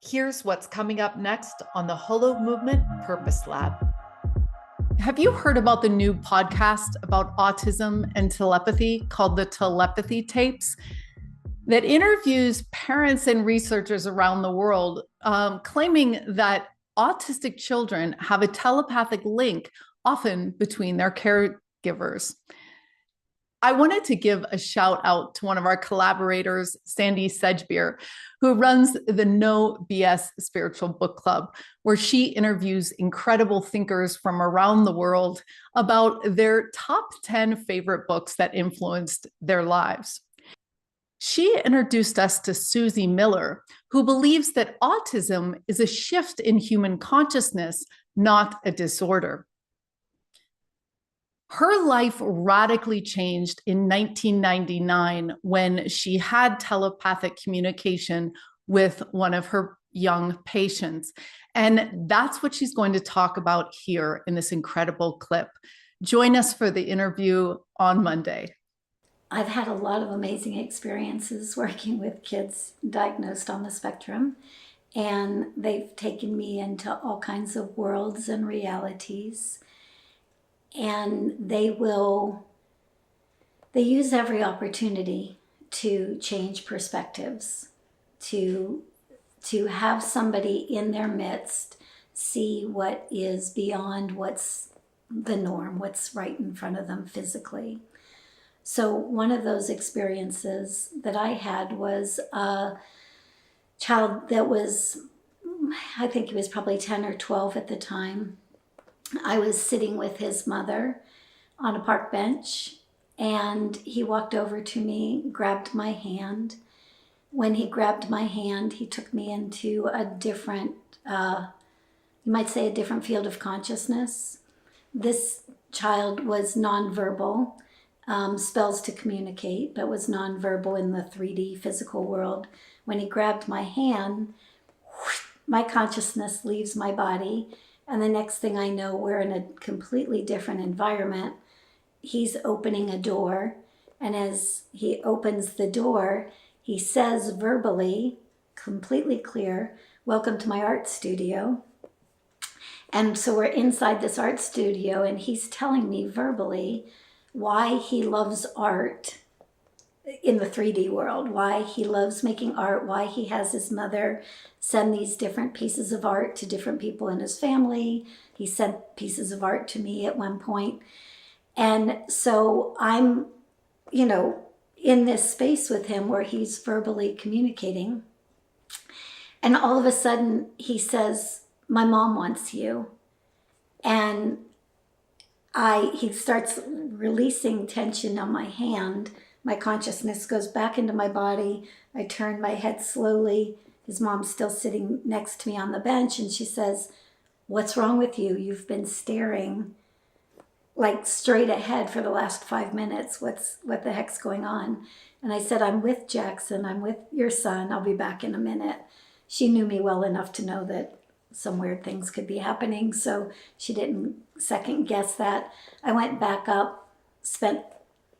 Here's what's coming up next on the Holo Movement Purpose Lab. Have you heard about the new podcast about autism and telepathy called the Telepathy Tapes that interviews parents and researchers around the world claiming that autistic children have a telepathic link often between their caregivers? I wanted to give a shout out to one of our collaborators, Sandy Sedgbeer, who runs the No BS Spiritual Book Club, where she interviews incredible thinkers from around the world about their top 10 favorite books that influenced their lives. She introduced us to Suzy Miller, who believes that autism is a shift in human consciousness, not a disorder. Her life radically changed in 1999 when she had telepathic communication with one of her young patients. And that's what she's going to talk about here in this incredible clip. Join us for the interview on Monday. I've had a lot of amazing experiences working with kids diagnosed on the spectrum, and they've taken me into all kinds of worlds and realities. And they use every opportunity to change perspectives, to have somebody in their midst see what is beyond what's the norm, what's right in front of them physically. So one of those experiences that I had was a child that was, I think he was probably 10 or 12 at the time. I was sitting with his mother on a park bench, and he walked over to me, grabbed my hand. When he grabbed my hand, he took me into a different, you might say a different field of consciousness. This child was nonverbal, spells to communicate, but was nonverbal in the 3D physical world. When he grabbed my hand, my consciousness leaves my body, and the next thing I know, we're in a completely different environment. He's opening a door, and as he opens the door, he says verbally, completely clear, "Welcome to my art studio." And so we're inside this art studio, and he's telling me verbally why he loves art in the 3D world, why he loves making art, why he has his mother send these different pieces of art to different people in his family. He sent pieces of art to me at one point. And so I'm, in this space with him where he's verbally communicating. And all of a sudden he says, "My mom wants you." And he starts releasing tension on my hand. My consciousness goes back into my body. I turn my head slowly. His mom's still sitting next to me on the bench, and she says, "What's wrong with you? You've been staring like straight ahead for the last 5 minutes. What the heck's going on?" And I said, "I'm with Jackson. I'm with your son. I'll be back in a minute." She knew me well enough to know that some weird things could be happening, so she didn't second guess that. I went back up, spent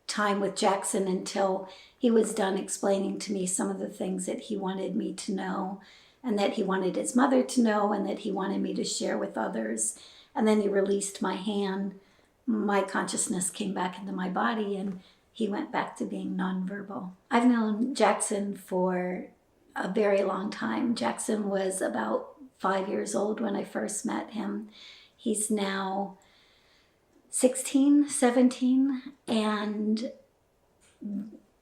time with Jackson until he was done explaining to me some of the things that he wanted me to know, and that he wanted his mother to know, and that he wanted me to share with others. And then he released my hand. My consciousness came back into my body, and he went back to being nonverbal. I've known Jackson for a very long time. Jackson was about 5 years old when I first met him. He's now 16, 17, and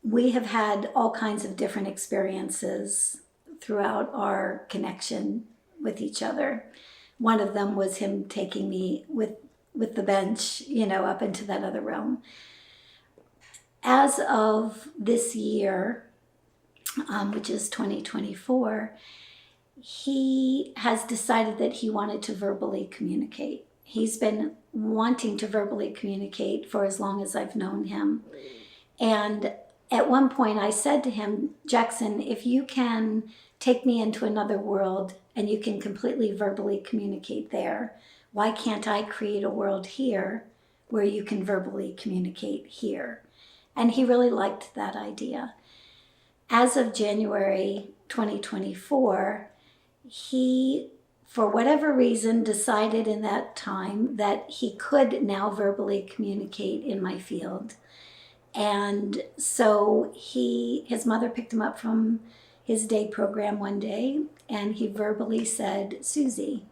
we have had all kinds of different experiences throughout our connection with each other. One of them was him taking me with the bench, up into that other realm. As of this year, which is 2024, he has decided that he wanted to verbally communicate. He's been wanting to verbally communicate for as long as I've known him. And at one point I said to him, "Jackson, if you can take me into another world and you can completely verbally communicate there, why can't I create a world here where you can verbally communicate here?" And he really liked that idea. As of January 2024, he, for whatever reason, decided in that time that he could now verbally communicate in my field. And so his mother picked him up from his day program one day, and he verbally said, Suzy.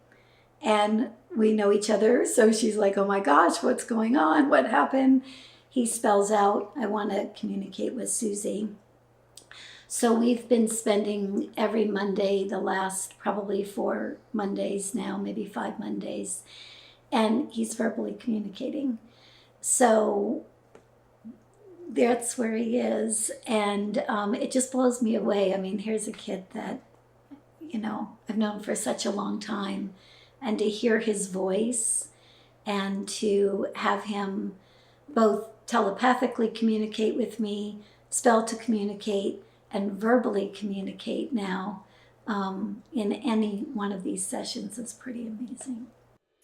And we know each other, so she's like, oh my gosh, what's going on? What happened? He spells out, I want to communicate with Suzy. So we've been spending every Monday, the last probably 4 Mondays now, maybe 5 Mondays, and he's verbally communicating. So that's where he is, and it just blows me away. I mean, here's a kid that, I've known for such a long time, and to hear his voice and to have him both telepathically communicate with me, spell to communicate, and verbally communicate now in any one of these sessions is pretty amazing.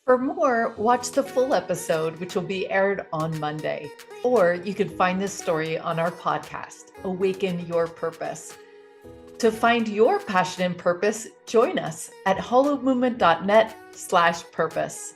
For more, watch the full episode, which will be aired on Monday. Or you can find this story on our podcast, Awaken Your Purpose. To find your passion and purpose, join us at hollowmovement.net/purpose.